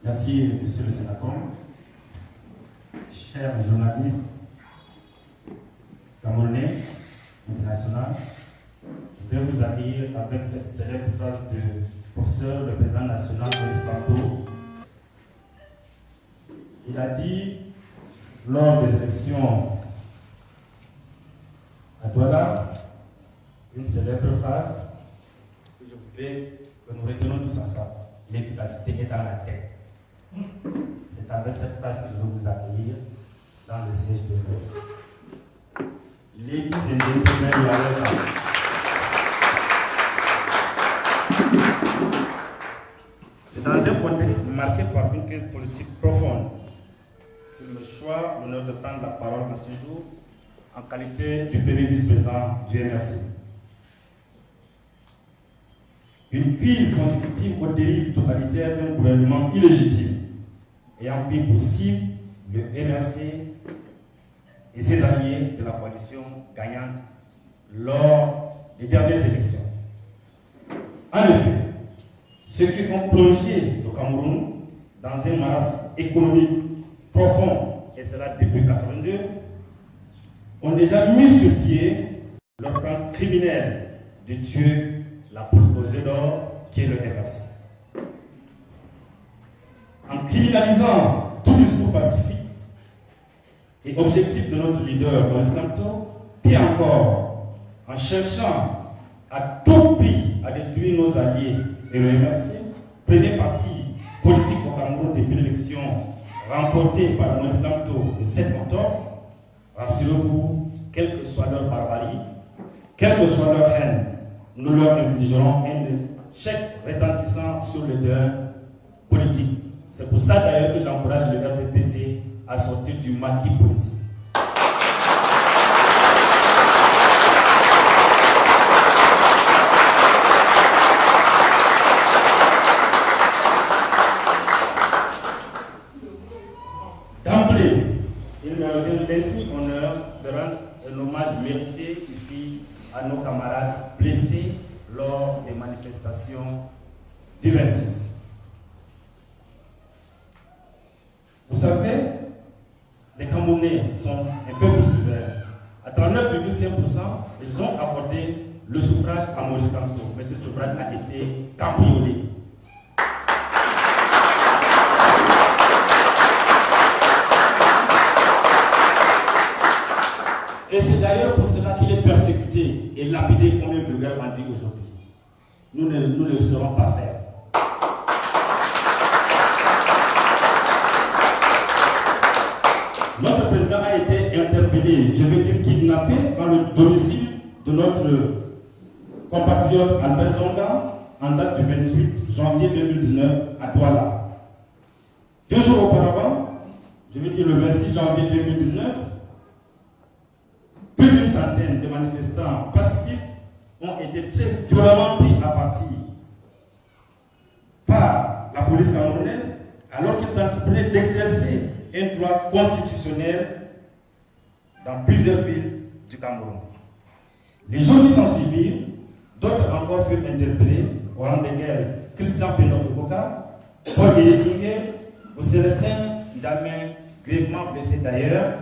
Merci, monsieur le sénateur. Chers journalistes camerounais, internationaux, je vais vous accueillir avec cette célèbre phrase du professeur, le président national Maurice Kamto. Il a dit, lors des élections à Douala, une célèbre phrase que je voudrais que nous retenons tous ensemble. L'efficacité est dans la tête. C'est avec cette phrase que je vais vous accueillir dans le siège de l'Église. L'église est déterminée à l'État. C'est dans un contexte marqué par une crise politique profonde que le choix, l'honneur de prendre la parole en ce jour en qualité du premier vice-président du MRC. Une crise consécutive aux dérives totalitaires d'un gouvernement illégitime ayant pris pour cible le MRC et ses alliés de la coalition gagnante lors des dernières élections. En effet, ceux qui ont plongé le Cameroun dans un marasme économique profond, et cela depuis 1982, ont déjà mis sur pied leur plan criminel de tuer la poule aux œufs d'or qui est le MRC. En criminalisant tout discours pacifique et objectif de notre leader Maurice Kamto, puis encore en cherchant à tout prix à détruire nos alliés et le MRC, premier parti politique au Cameroun depuis l'élection remportée par Maurice Kamto le 7 octobre, rassurez-vous, quelle que soit leur barbarie, quelle que soit leur haine, nous leur infligerons un échec retentissant sur le terrain politique. C'est pour ça d'ailleurs que j'encourage le RDPC à sortir du maquis politique. D'emblée, il me revient l'insigne honneur de rendre un hommage mérité ici à nos camarades blessés lors des manifestations du 26. Vous savez, les Camerounais sont un peuple souverain. À 39,5%, ils ont accordé le suffrage à Maurice Kamto, mais ce suffrage a été cambriolé. Et c'est d'ailleurs pour cela qu'il est persécuté et lapidé comme un vulgaire bandit aujourd'hui. Nous ne le serons pas faire. Notre président a été interpellé, je veux dire kidnappé, dans le domicile de notre compatriote Albert Zonga en date du 28 janvier 2019 à Douala. 2 jours auparavant, je veux dire le 26 janvier 2019, plus d'une centaine de manifestants pacifistes ont été très violemment pris à partie par la police camerounaise alors qu'ils entreprenaient d'exercer un droit constitutionnel dans plusieurs villes du Cameroun. Les jours qui sont suivis, d'autres encore furent interpellés au rang desquels Christian Pénot-Boka, Paul Guédé ou Célestin Djamin, grièvement blessé d'ailleurs,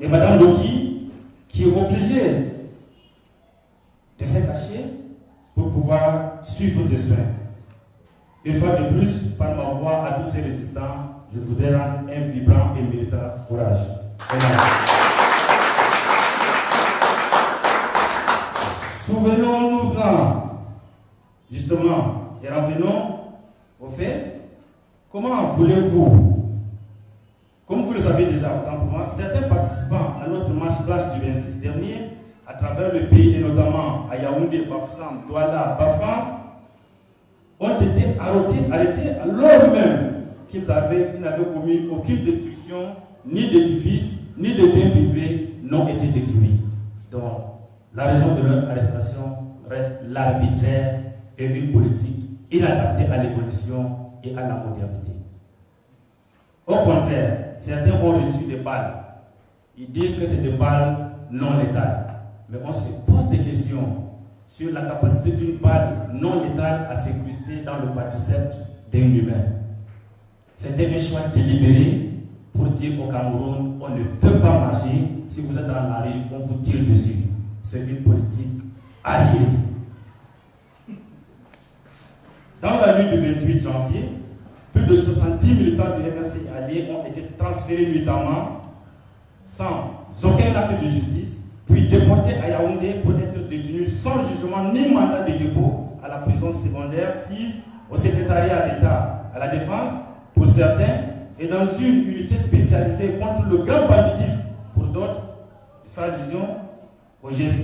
et Madame Loki, qui est obligée de se cacher pour pouvoir suivre des soins. Une fois de plus, par ma voix à tous ces résistants, je voudrais rendre un vibrant et méritant courage. Souvenons-nous-en, justement, et revenons au fait, comment voulez-vous, comme vous le savez déjà, autant pour moi, certains participants à notre marche blanche du 26 dernier, à travers le pays, et notamment à Yaoundé, Bafoussam, Douala, Bafam, ont été arrêtés alors même qu'ils n'avaient commis aucune destruction, ni d'édifices, ni de biens privés n'ont été détruits. Donc, la raison de leur arrestation reste l'arbitraire et une politique inadaptée à l'évolution et à la modernité. Au contraire, certains ont reçu des balles. Ils disent que c'est des balles non létales. Mais on se pose des questions sur la capacité d'une balle non létale à s'incruster dans le quadriceps d'un humain. C'était un choix délibéré pour dire au Cameroun, on ne peut pas marcher. Si vous êtes dans la rue, on vous tire dessus. C'est une politique arriérée. Dans la nuit du 28 janvier, plus de 70 militants du MRC alliés ont été transférés nuitamment sans aucun acte de justice, puis déportés à Yaoundé pour être détenus sans jugement ni mandat de dépôt à la prison secondaire 6, au secrétariat d'État à la défense pour certains, et dans une unité spécialisée contre le grand banditisme pour d'autres, faire allusion au GESO.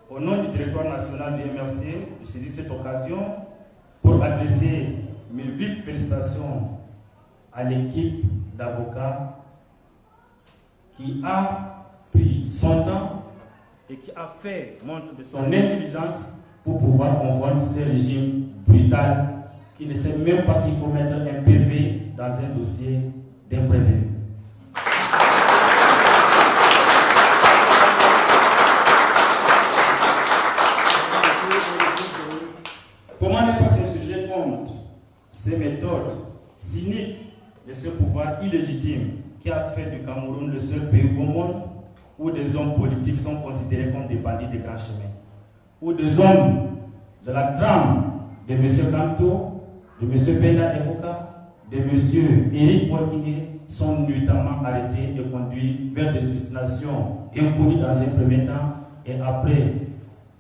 Au nom du directoire national du MRC, je saisis cette occasion pour adresser mes vives félicitations à l'équipe d'avocats qui a pris son temps et qui a fait montre de son intelligence pour pouvoir confondre ce régime brutal qui ne sait même pas qu'il faut mettre un PV dans un dossier d'imprévenu. Comment ne pas se sujet contre ces méthodes cyniques de ce pouvoir illégitime qui a fait du Cameroun le seul pays au monde où des hommes politiques sont considérés comme des bandits de grand chemin, où des hommes de la trame de M. Kanto, de M. Benda Ekoka, de M. Eric Porquinier sont nuitamment arrêtés et conduits vers des destinations inconnues dans un premier temps et après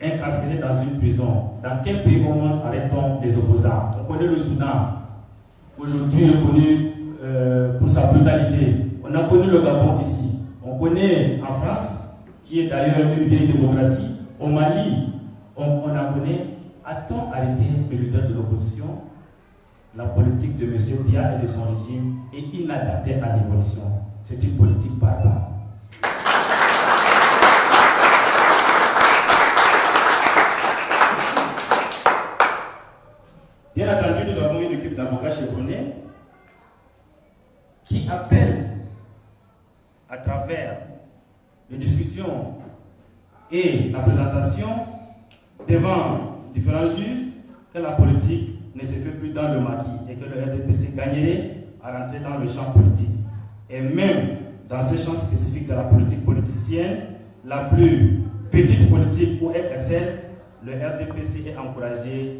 incarcérés dans une prison. Dans quel pays au monde arrêtons les opposants? On connaît le Soudan, aujourd'hui reconnu pour sa brutalité. On a connu le Gabon ici. On connaît en France, qui est d'ailleurs une vieille démocratie. Au Mali, on a connu. A-t-on arrêté le leader de l'opposition? La politique de M. Biya et de son régime est inadaptée à l'évolution. C'est une politique barbare. Bien entendu, nous avons une équipe d'avocats chevronnés qui appelle à travers les discussions et la présentation devant différents juges que la politique ne se fait plus dans le maquis et que le RDPC gagnerait à rentrer dans le champ politique. Et même dans ce champ spécifique de la politique politicienne, la plus petite politique où elle excelle, le RDPC est encouragé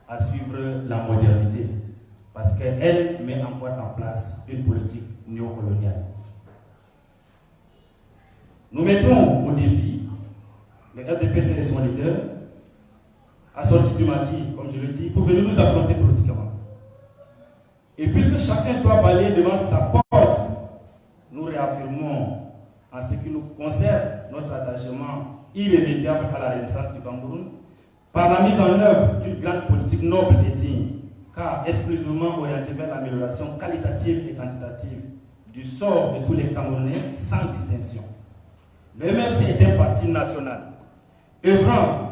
à suivre la modernité parce qu'elle met encore en place une politique néocoloniale. Nous mettons au défi le RDPC et son leader à sortir du maquis, comme je le dis, pour venir nous affronter politiquement. Et puisque chacun doit balayer devant sa porte, nous réaffirmons en ce qui nous concerne notre attachement irrémédiable à la renaissance du Cameroun par la mise en œuvre d'une grande politique noble et digne, car exclusivement orientée vers l'amélioration qualitative et quantitative du sort de tous les Camerounais sans distinction. Le MRC est un parti national, œuvrant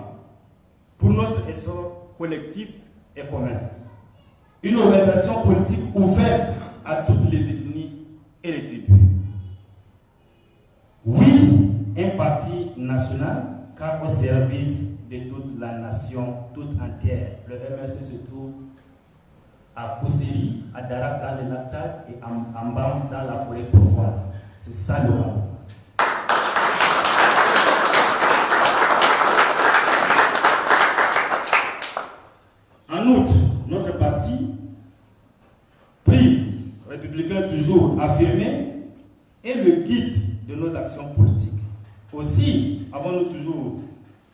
pour notre essor collectif et commun. Une organisation politique ouverte à toutes les ethnies et les tribus. Oui, un parti national, car au service de toute la nation, toute entière. Le MRC se trouve à Kousseri, à Darak dans le lac Tchad et à Mbam dans la forêt profonde. C'est ça le Cameroun. En outre, notre parti, pris républicain toujours affirmé, est le guide de nos actions politiques. Aussi, avons-nous toujours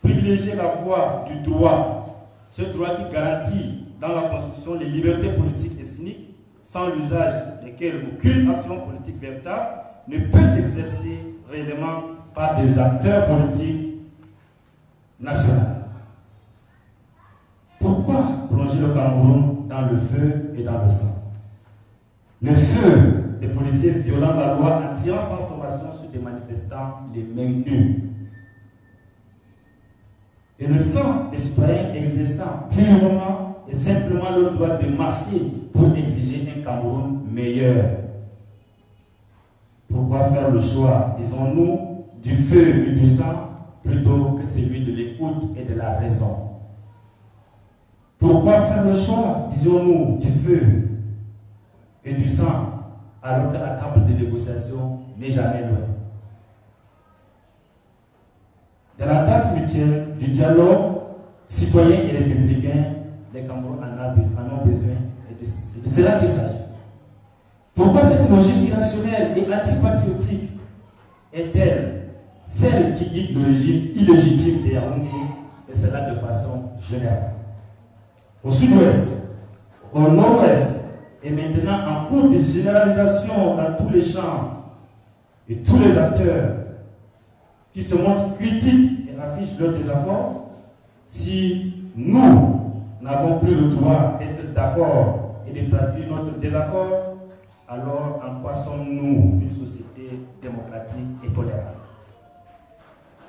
privilégié la voie du droit, ce droit qui garantit dans la Constitution les libertés politiques et cyniques, sans l'usage desquelles aucune action politique véritable ne peut s'exercer réellement par des acteurs politiques nationaux. Pourquoi plonger le Cameroun dans le feu et dans le sang? Le feu des policiers violant la loi en tirant sans sommation sur des manifestants les mains nues. Et le sang des citoyens exerçant purement et simplement leur droit de marcher pour exiger un Cameroun meilleur. Pourquoi faire le choix, disons-nous, du feu et du sang plutôt que celui de l'écoute et de la raison? Pourquoi faire le choix, disons-nous, du feu et du sang, alors que la table de négociation n'est jamais loin? De l'attente mutuelle, du dialogue citoyen et républicain, les Camerounais en ont besoin, et c'est de cela qu'il s'agit. Pourquoi cette logique irrationnelle et antipatriotique est-elle celle qui guide le régime illégitime des Yaoundé, et cela de façon générale? Au sud-ouest, au nord-ouest, et maintenant en cours de généralisation dans tous les champs, et tous les acteurs qui se montrent critiques et affichent leur désaccord, si nous n'avons plus le droit d'être d'accord et de traduire notre désaccord, alors en quoi sommes-nous une société démocratique et tolérante?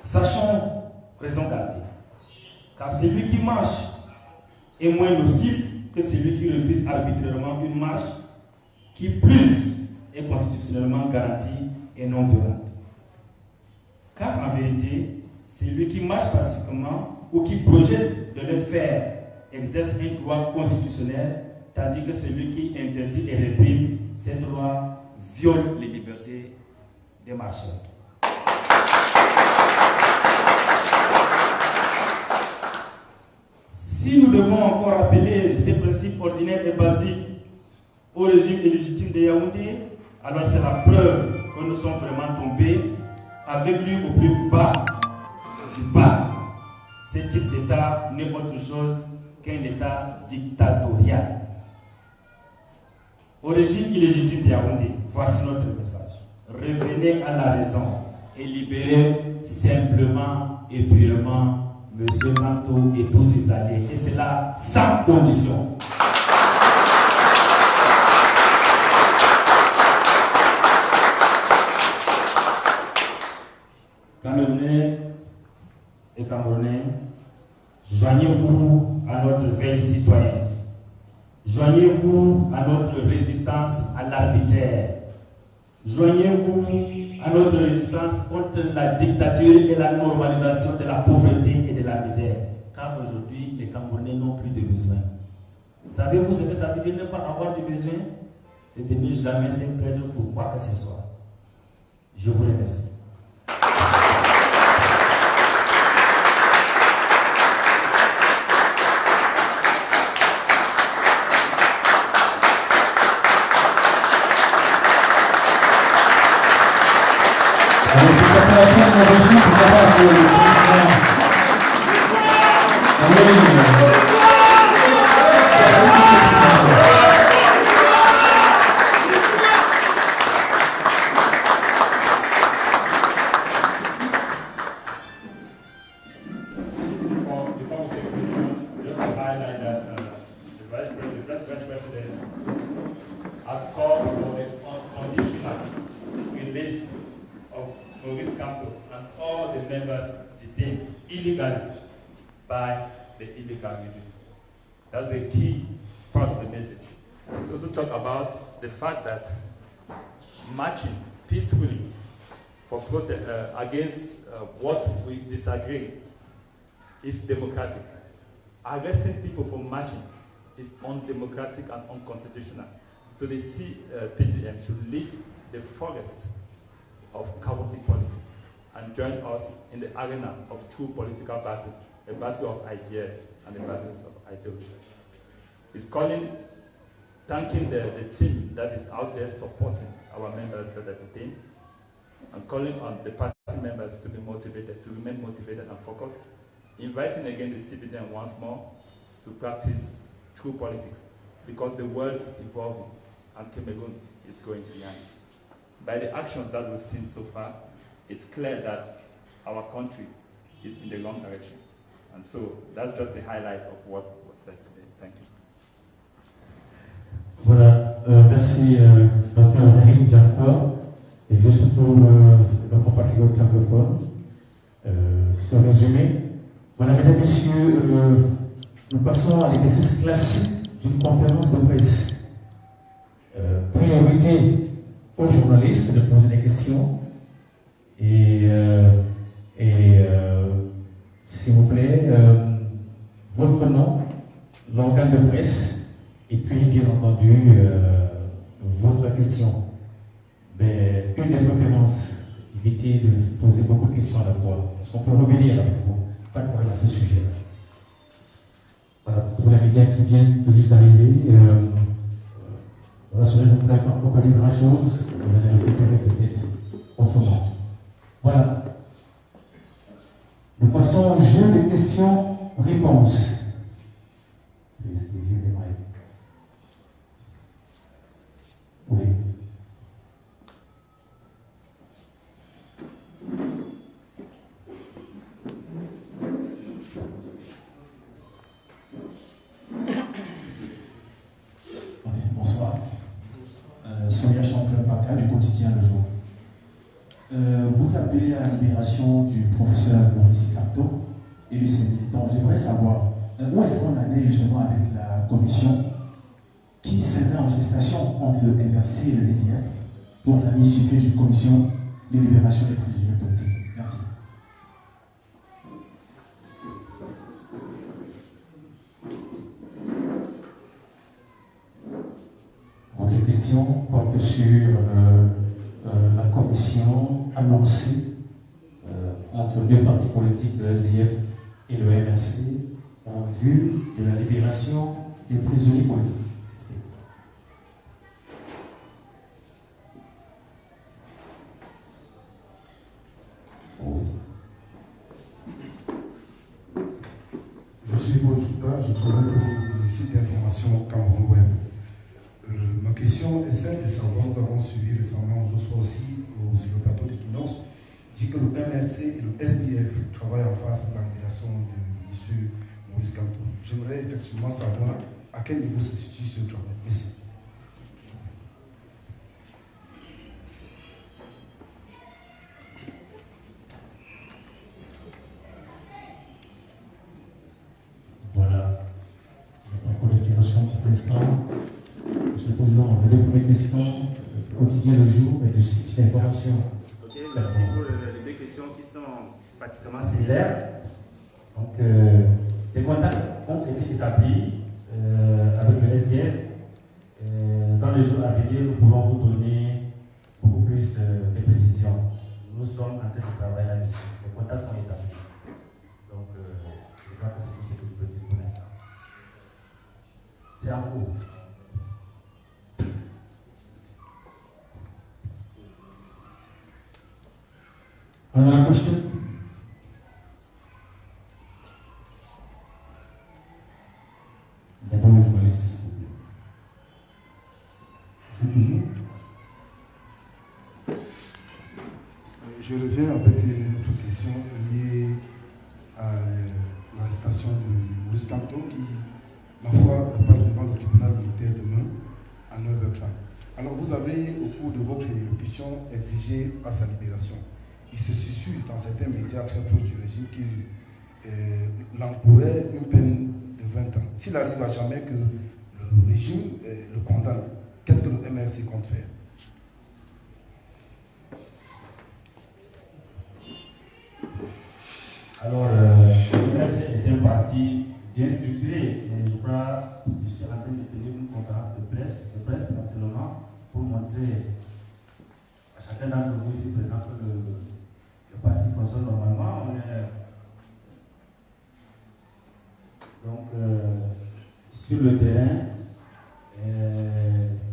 Sachons raison garder, car celui qui marche est moins nocif que celui qui refuse arbitrairement une marche qui plus est constitutionnellement garantie et non violente. Car en vérité, celui qui marche pacifiquement ou qui projette de le faire exerce un droit constitutionnel, tandis que celui qui interdit et réprime cette loi viole les libertés des marcheurs. Si nous devons encore appeler ces principes ordinaires et basiques au régime illégitime de Yaoundé, alors c'est la preuve que nous sommes vraiment tombés avec lui au plus bas du bas. Ce type d'État n'est autre chose qu'un État dictatorial. Au régime illégitime de Yaoundé, voici notre message. Revenez à la raison et libérez simplement et purement M. Manto et tous ses alliés. Et cela sans condition. Camerounais et Camerounais, joignez-vous à notre veille citoyenne. Joignez-vous à notre résistance à l'arbitraire. Joignez-vous à notre résistance contre la dictature et la normalisation de la pauvreté et de la misère. Car aujourd'hui, les Camerounais n'ont plus de besoin. Savez-vous ce que ça veut dire ne pas avoir de besoin? C'est de ne jamais se plaindre pour quoi que ce soit. Je vous remercie. That's the key part of the message. Let's also talk about the fact that marching peacefully for against what we disagree is democratic. Arresting people for marching is undemocratic and unconstitutional. So the PTM should leave the forest of cowardly politics and join us in the arena of true political battle, a battle of ideas and a battle of ideology. He's thanking the team that is out there supporting our members that are detained, and calling on the party members to be motivated, to remain motivated and focused, inviting again the CPTM once more to practice true politics, because the world is evolving and Cameroon is going behind. By the actions that we've seen so far, it's clear that our country is in the wrong direction. And so that's just the highlight of what was said today. Thank you. Voilà, merci Dr. Henrik Jankor. Et juste pour nos compatriotes anglophones, ce résumé. Voilà, mesdames, messieurs, nous passons à l'exercice classique d'une conférence de presse. Priorité aux journalistes de poser des questions. Et s'il vous plaît, votre nom, l'organe de presse, et puis bien entendu votre question. Mais une des préférences, éviter de poser beaucoup de questions à la fois, parce qu'on peut revenir avec vous, pas de problème à ce sujet-là. Voilà, pour les médias qui viennent tout juste d'arriver, rassurez-vous, vous n'avez pas encore parlé grand-chose, vous allez récupérer peut-être autrement. Voilà. Nous passons au jeu de questions-réponses. Est-ce que j'ai des mails? Oui. Bonsoir. Sonia Champlain-Paca du quotidien Le Jour. Vous appelez à la libération du professeur Maurice Kamto et de ses militants. J'aimerais savoir où est-ce qu'on en est justement avec la commission qui serait en gestation entre le MRC et le DCF pour la mise sur pied d'une commission de libération des prisonniers politiques. Merci. Votre question porte sur la commission annoncée entre deux partis politiques, le SDF et le MRC, en vue de la libération des prisonniers politiques. Je suis Bojouta, je travaille pour le site d'information Cameroun Web. Ma question est celle de savoir, nous avons suivi récemment, je sois aussi sur le plateau d'Equinox, dit que le MRC et le SDF travaillent en face de la libération de M. Maurice Kamto. J'aimerais effectivement savoir à quel niveau se situe ce travail. Merci. Voilà. Pour l'explication pour l'instant. Monsieur le Président, les deux premières questions, quotidien le jour et du site d'information. Ok, merci pour les deux questions qui sont pratiquement similaires. Donc, les contacts ont été établis avec le SDF. Dans les jours à venir, nous pourrons vous donner beaucoup plus de précisions. Nous sommes en train de travailler là-dessus. Les contacts sont établis. Donc, je crois que c'est tout ce que je peux dire pour l'instant. C'est en cours. Another question? D'abord, les journalistes. Je reviens avec une autre question liée à l'arrestation de Maurice Kamto qui, ma foi, passe devant le tribunal militaire demain à 9h30. Alors, vous avez, au cours de votre élocution, exigé à sa libération. Il se suscite dans certains médias très proches du régime qu'il encourait une peine de 20 ans. S'il arrive à jamais que le régime le condamne, qu'est-ce que le MRC compte faire? Alors, le MRC est un parti bien structuré. Et je crois que je suis en train de tenir une conférence de presse actuellement, pour montrer à chacun d'entre vous ici présent que le parti fonctionne normalement. Donc, sur le terrain,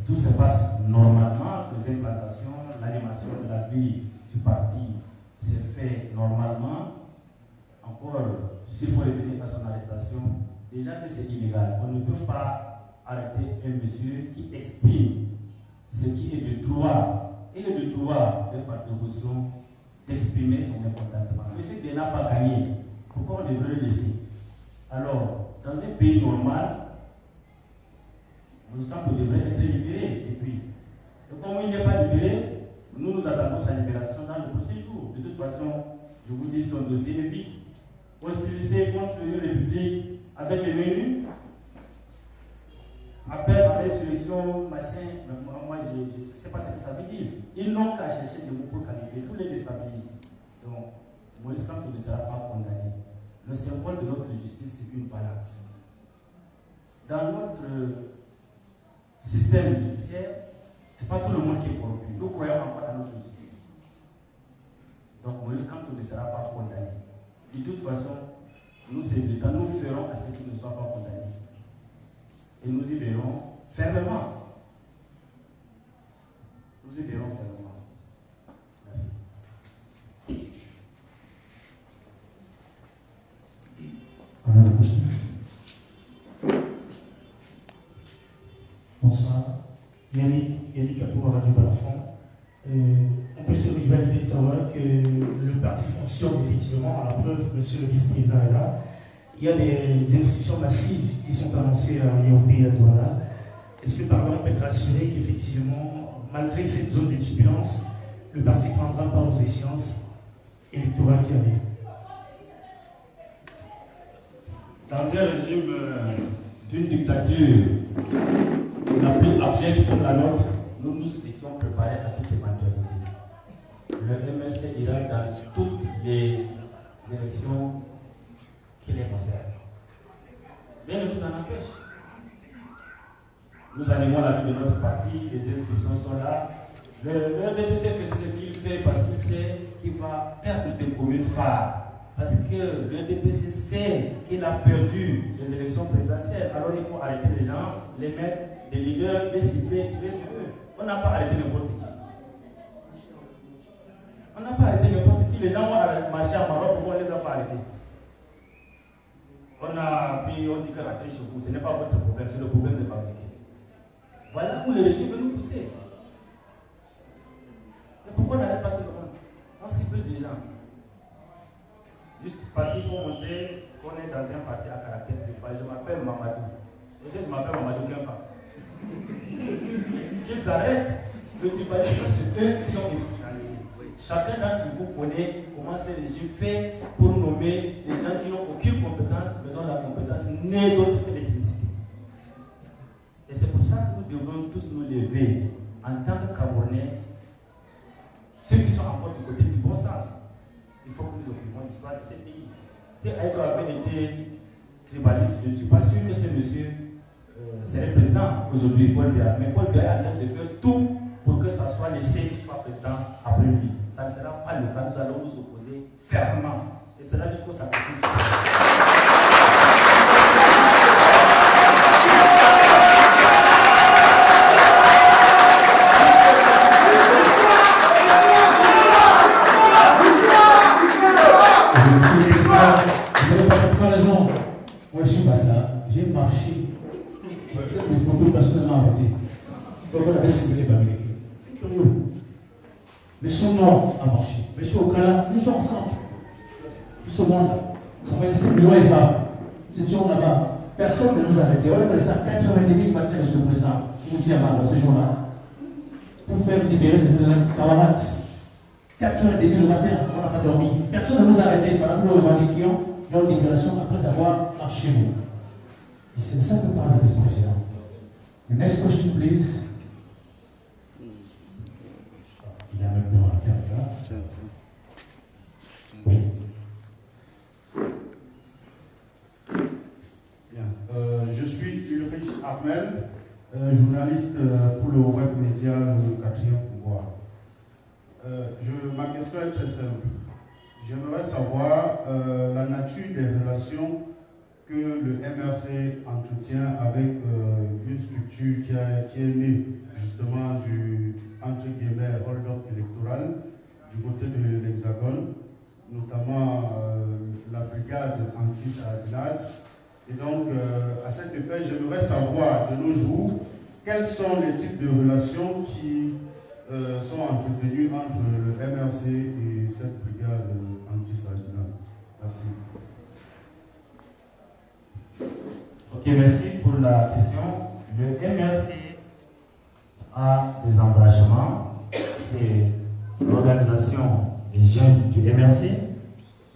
tout se passe normalement, les implantations, l'animation de la vie du parti se fait normalement. Encore, s'il faut revenir à son arrestation, déjà que c'est illégal, on ne peut pas arrêter un monsieur qui exprime ce qui est de droit, et le droit d'un parti d'opposition d'exprimer son mécontentement. Monsieur B n'a pas gagné, pourquoi on devrait le laisser? Alors, dans un pays normal, le camp devrait être libéré. Et puis, comme il n'est pas libéré, nous attendons sa libération dans le prochain jour. De toute façon, je vous dis, son dossier est vide. Hostiliser contre une république avec les menus, appel à l'insurrection, machin, moi je ne sais pas ce que ça veut dire. Ils n'ont qu'à chercher des mots pour qualifier, tous les déstabilisent. Donc, Maurice Kamto ne sera pas condamné. Le symbole de notre justice, c'est une balance. dans notre système judiciaire, ce n'est pas tout le monde qui est corrompu. Nous croyons encore à notre justice. Donc Moïse Kamto ne sera pas condamné. De toute façon, nous, Sénégalais, nous ferons à ce qu'il ne soit pas condamné. Et nous y verrons fermement. Nous y verrons fermement. Merci. Bonsoir. Yannick Apour, Radio Balafon. On peut se réjouir de savoir que le parti fonctionne effectivement. À la preuve, monsieur le vice-président est là. Il y a des inscriptions massives qui sont annoncées à l'IOP et à Douala. Est-ce que le Parlement peut être rassuré qu'effectivement, malgré cette zone de turbulence, le parti prendra part aux échéances électorales qui arrivent? Dans un régime d'une dictature la plus abjecte comme la nôtre, nous nous étions préparés à toute éventualité. Le MLC ira dans toutes les élections qui les concernent. Rien ne nous en empêche. Nous animons la vie de notre parti, les inscriptions sont là. Le RDPC fait ce qu'il fait parce qu'il sait qu'il va perdre des communes phares. Parce que le RDPC sait qu'il a perdu les élections présidentielles. Alors il faut arrêter les gens, les mettre, les leaders, les cibler, tirer sur eux. On n'a pas arrêté n'importe qui. On n'a pas arrêté n'importe qui. Les gens vont marcher à Maroc, pourquoi on ne les a pas arrêtés? Puis on dit que rater chez vous, ce n'est pas votre problème, c'est le problème de fabriquer. Voilà où le régime veut nous pousser. Mais pourquoi on n'arrête pas tout le monde? On cible des gens. Juste parce qu'il faut montrer qu'on est dans un parti à caractère tribal. Je m'appelle Mamadou. Je m'appelle Mamadou Kemfa. Qu'ils arrêtent le tribalisme, c'est eux qui ont institutionnalisé. Chacun d'entre vous connaît comment ce régime fait pour nommer les gens qui n'ont aucune compétence, mais dont la compétence n'est d'autre que l'ethnicité. Et c'est pour ça que nous devons tous nous lever en tant que Camerounais, ceux qui sont encore du côté du bon sens. Il faut que nous occupions l'histoire de ce pays. Si Aïko avait été tribaliste, je ne suis pas sûr que ce monsieur serait le président aujourd'hui, Paul Biya. Mais Paul Biya a l'air de faire tout pour que ça soit laissé qu'il soit président après lui. Ça ne sera pas le cas. Nous allons nous opposer fermement. Et cela jusqu'au sacrifice. Moi, je suis pas ça. J'ai marché. Les photos personnellement arrêtées. Donc, on avait ciblé les Bamilés. C'est curieux. Mais son nom a marché. Mais je suis au Kala, nous étions ensemble. Tout ce monde-là. Ça va rester plus loin et pas. Nous étions là-bas. Personne ne nous a arrêtés. On est resté à 4h30 du matin, monsieur le président. Nous étions à ce jour-là. Pour faire libérer ces camarades. 4h30 du matin, on n'a pas dormi. Personne ne nous a arrêtés. Pendant que nous revendiquions leur libération après avoir marché. Et c'est de ça que parle le vice-président. The next question, please. Il y a maintenant à faire là. Oui. Bien. Je suis Ulrich Armel, journaliste pour le web média Le Quatrième Pouvoir. Ma question est très simple. J'aimerais savoir la nature des relations que le MRC entretient avec une structure qui est née justement du entre guillemets hold-up électoral du côté de l'Hexagone, notamment la brigade anti-sardinage. Et donc, à cet effet, j'aimerais savoir de nos jours quels sont les types de relations qui sont entretenues entre le MRC et cette brigade anti-sardinage. Merci. Ok, merci pour la question. Le MRC a des engagements. C'est l'organisation des jeunes du MRC,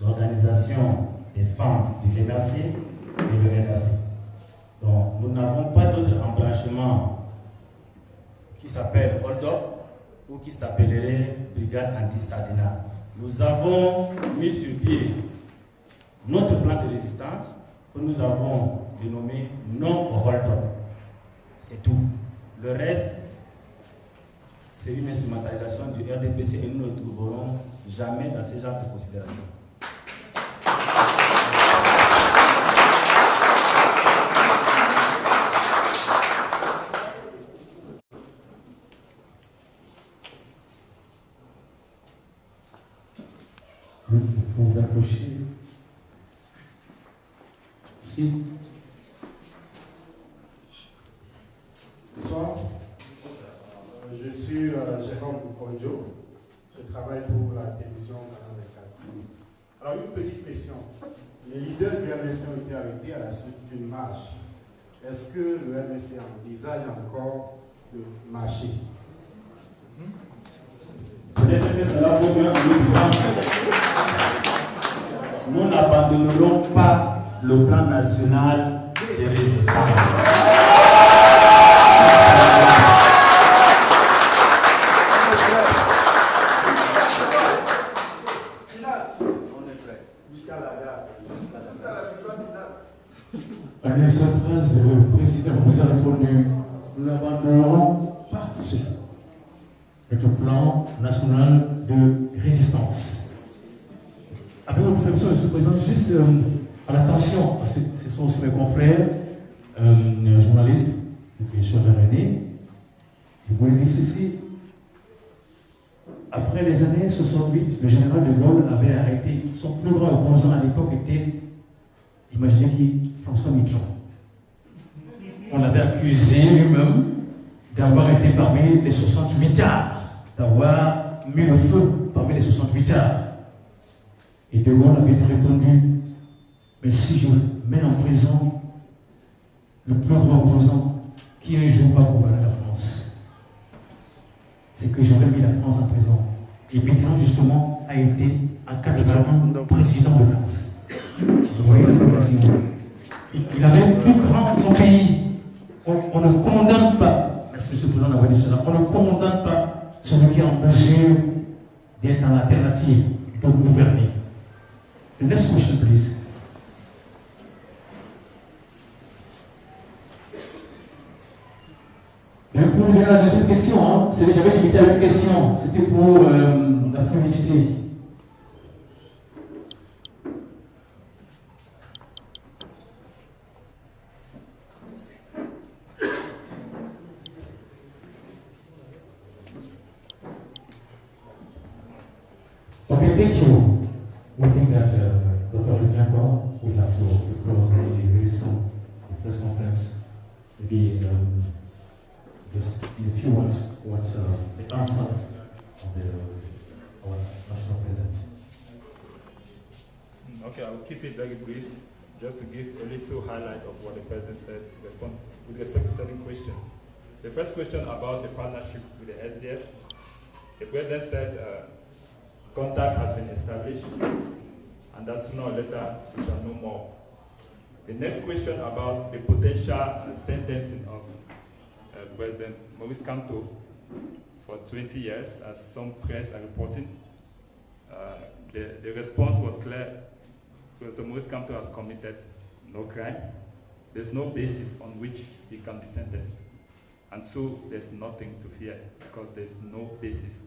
l'organisation des femmes du MRC et le MRC. Donc, nous n'avons pas d'autre embranchement qui s'appelle Hold Up ou qui s'appellerait Brigade anti-sardinage. Nous avons mis sur pied notre plan de résistance que nous avons dénommé non hold-up. C'est tout. Le reste, c'est une instrumentalisation du RDPC et nous ne le trouverons jamais dans ce genre de considération. Vous vous approchez. Si. Bonsoir. Je suis Jérôme Konjo. Je travaille pour la télévision Canal 24. Alors, une petite question. Les leaders du MSC ont été arrêtés à la suite d'une marche. Est-ce que le MSC envisage encore de marcher? Peut-être que cela vaut mieux en nous disant nous n'abandonnerons pas le plan national de résistance. En une seule phrase, le président vous a répondu, nous n'abandonnerons pas notre plan national de résistance. Avec votre permission, Monsieur le Président, juste à l'attention, parce que ce sont aussi mes confrères, journalistes, bien sûr l'année, je voulais dire ceci. Après les années 68, le général de Gaulle avait arrêté, son plus grand opposant à l'époque était, imaginez qui, François Mitterrand. On l'avait accusé lui-même d'avoir été parmi les 68 arts, d'avoir mis le feu parmi les 68 arts. Et De Gaulle avait répondu, mais si je mets en prison le plus grand opposant qui un jour va gouverner la France, c'est que j'aurais mis la France en prison. Et Mitterrand, justement, a été en 81 président de France. Vous voyez, il avait plus grand son pays. On ne condamne pas, merci Monsieur le Président d'avoir dit cela, on ne condamne pas celui qui est en mesure d'être dans l'alternative, de gouverner. The next question, please. Mais pour venir à la deuxième question, hein, j'avais limité à une question, c'était pour la fluidité. Okay, thank you. We think that Dr. Janko will have to close very soon the press conference. Maybe just in a few words, what the answers of our national president. Okay, I will keep it very brief, just to give a little highlight of what the president said with respect to certain questions. The first question about the partnership with the SDF, the president said contact has been established, and that sooner or later we shall know more. The next question about the potential sentencing of President Maurice Kamto for 20 years, as some press are reporting. The response was clear. President Maurice Kamto has committed no crime. There's no basis on which he can be sentenced. And so there's nothing to fear because there's no basis.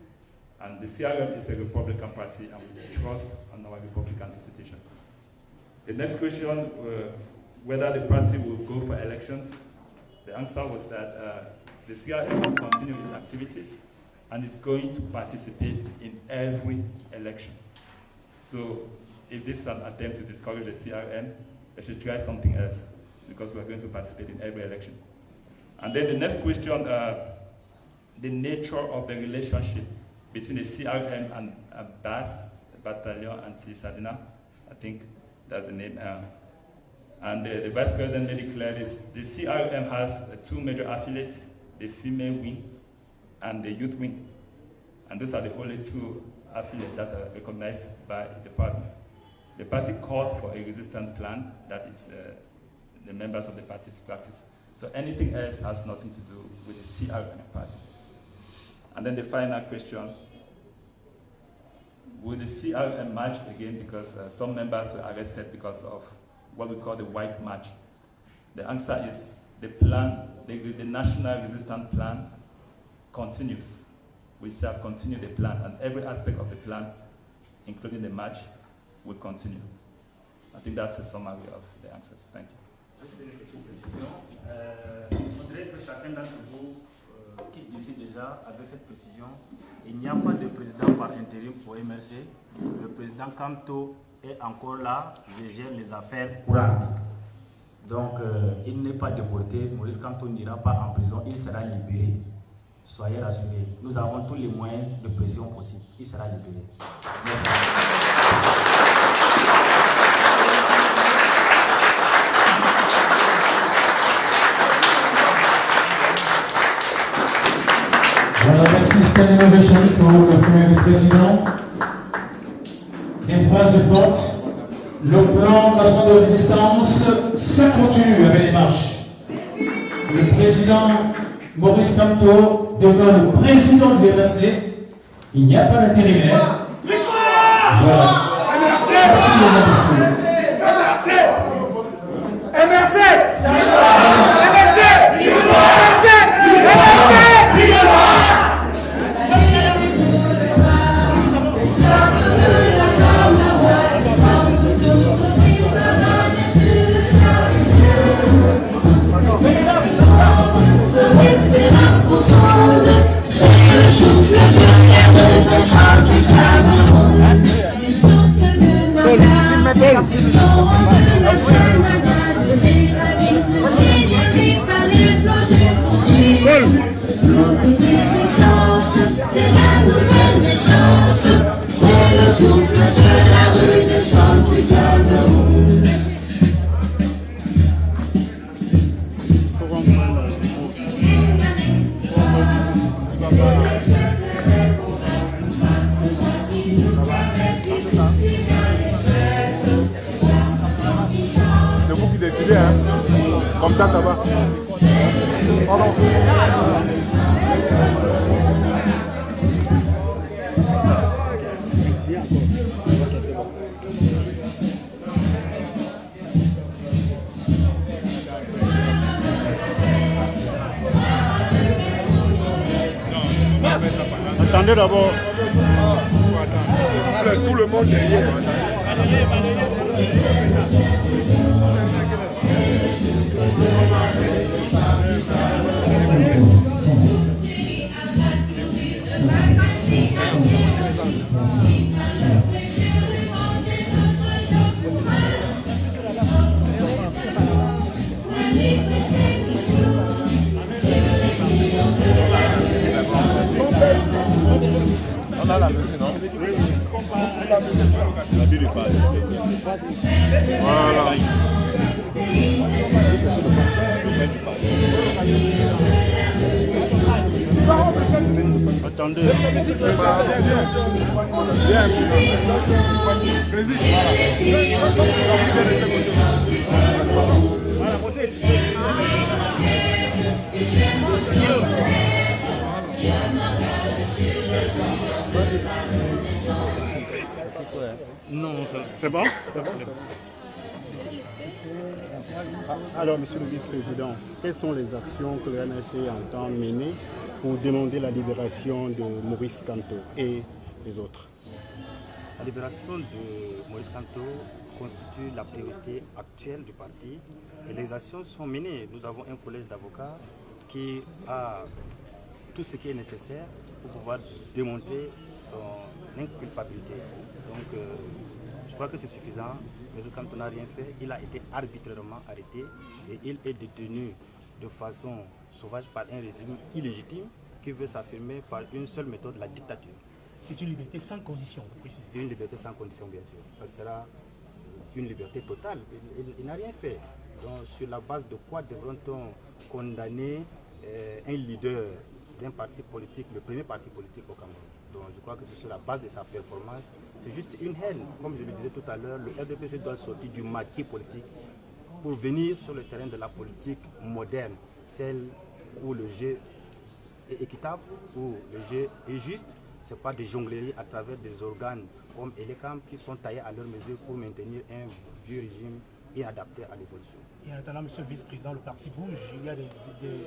And the CRM is a Republican party and we trust on our Republican institutions. The next question, whether the party will go for elections, the answer was that the CRM has continued its activities and is going to participate in every election. So if this is an attempt to discourage the CRM, they should try something else because we're going to participate in every election. And then the next question, the nature of the relationship between the CRM and BAS, Battalion Anti-Sardina, I think that's the name. And the Vice President made it clear this, the CRM has two major affiliates, the female wing and the youth wing. And those are the only two affiliates that are recognized by the party. The party called for a resistance plan that it's the members of the party's practice. So anything else has nothing to do with the CRM party. And then the final question, will the CRM march again? Because some members were arrested because of what we call the white march. The answer is the plan, the national resistance plan continues. We shall continue the plan, and every aspect of the plan, including the march, will continue. I think that's a summary of the answers. Thank you. Juste une petite précision. Il faudrait que chacun d'entre vous quitte d'ici déjà avec cette précision. Il n'y a pas de président par intérim pour MRC. Le président Kamto est encore là, je gère les affaires courantes. Donc, il n'est pas déporté. Maurice Kamto n'ira pas en prison, il sera libéré. Soyez rassurés. Nous avons tous les moyens de pression possibles. Il sera libéré. Voilà, merci Stan Innovation pour le premier vice-président. Des phrases fortes. Le plan national de résistance, ça continue avec les marches. Le président Maurice Kamto devient le président du MRC. Il n'y a pas d'intérimaire. Voilà. Merci, mesdames et messieurs. Comme ça va. Pardon. Attendez d'abord. Tout le monde derrière. On a la musique, non? La bulle est pas. Voilà. Attendez. Non, c'est bon? Alors, Monsieur le Vice-président, quelles sont les actions que le MRC entend mener pour demander la libération de Maurice Kamto et les autres? La libération de Maurice Kamto constitue la priorité actuelle du parti et les actions sont menées. Nous avons un collège d'avocats qui a tout ce qui est nécessaire pour pouvoir démonter son inculpabilité. Donc, je crois que c'est suffisant. Mais quand on n'a rien fait, il a été arbitrairement arrêté et il est détenu de façon sauvage par un régime illégitime qui veut s'affirmer par une seule méthode, la dictature. C'est une liberté sans condition, vous précisez. Une liberté sans condition, bien sûr. Ça sera une liberté totale. Il n'a rien fait. Donc, sur la base de quoi devrait-on condamner un leader d'un parti politique, le premier parti politique au Cameroun? Donc, je crois que c'est sur la base de sa performance. C'est juste une haine. Comme je le disais tout à l'heure, le RDPC doit sortir du maquis politique pour venir sur le terrain de la politique moderne, celle où le jeu est équitable, où le jeu est juste. Ce n'est pas des jongleries à travers des organes comme Elecam qui sont taillés à leur mesure pour maintenir un vieux régime et adapté à l'évolution. Et en attendant, monsieur le vice-président, le parti bouge, il y a des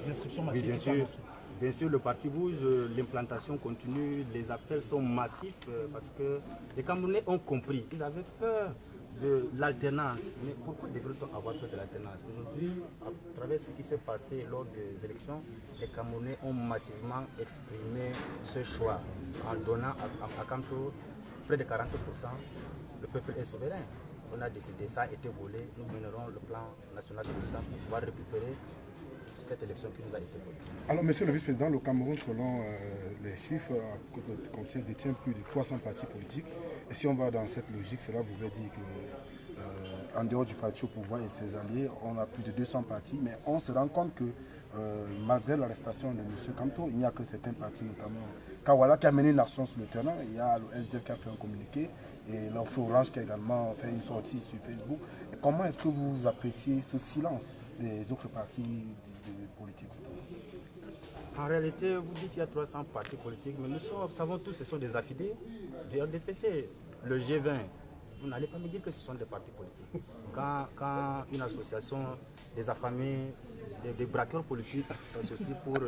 inscriptions massives Oui, qui sont annoncées. Bien sûr, le parti bouge, l'implantation continue, les appels sont massifs parce que les Camerounais ont compris, ils avaient peur de l'alternance. Mais pourquoi devrait-on avoir peur de l'alternance? Aujourd'hui, à travers ce qui s'est passé lors des élections, les Camerounais ont massivement exprimé ce choix en donnant à Kamto près de 40%. Le peuple est souverain. On a décidé, ça a été volé, nous mènerons le plan national de résidence pour pouvoir récupérer cette élection qui nous a été volée. Alors, monsieur le vice-président, le Cameroun, selon les chiffres, détient plus de 300 partis politiques. Et si on va dans cette logique, cela voudrait dire qu'en dehors du parti au pouvoir et ses alliés, on a plus de 200 partis. Mais on se rend compte que malgré l'arrestation de M. Kamto, il n'y a que certains partis, notamment Kawala, qui a mené une action sur le terrain. Il y a le SDF qui a fait un communiqué. Et l'Info Orange qui a également fait une sortie sur Facebook. Et comment est-ce que vous appréciez ce silence des autres partis politiques? En réalité, vous dites qu'il y a 300 partis politiques, mais nous savons tous que ce sont des affidés du RDPC. Le G20, vous n'allez pas me dire que ce sont des partis politiques. Quand une association des affamés, des braqueurs politiques s'associe pour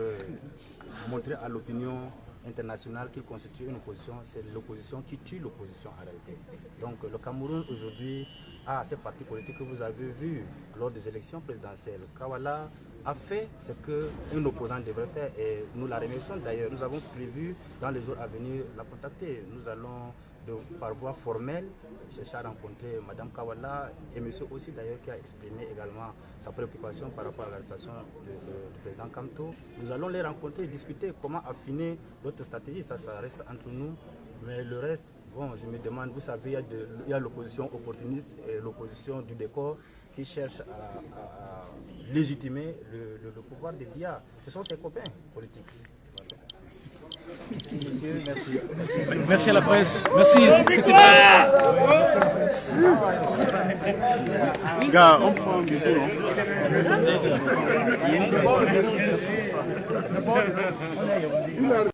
montrer à l'opinion internationale qu'il constitue une opposition, c'est l'opposition qui tue l'opposition en réalité. Donc le Cameroun aujourd'hui a ces partis politiques que vous avez vus lors des élections présidentielles. Kawala a fait ce qu'un opposant devrait faire et nous la remercions d'ailleurs. Nous avons prévu dans les jours à venir la contacter. Nous allons par voie formelle chercher à rencontrer Mme Kawala et monsieur aussi d'ailleurs qui a exprimé également sa préoccupation par rapport à l'arrestation du président Kamto. Nous allons les rencontrer et discuter comment affiner notre stratégie. Ça reste entre nous, mais le reste, bon, je me demande, vous savez, il y a l'opposition opportuniste et l'opposition du décor qui cherche à légitimer le pouvoir des BIA. Ce sont ses copains politiques. Merci. Merci à la presse. Merci. Gars, on prend du coup, non?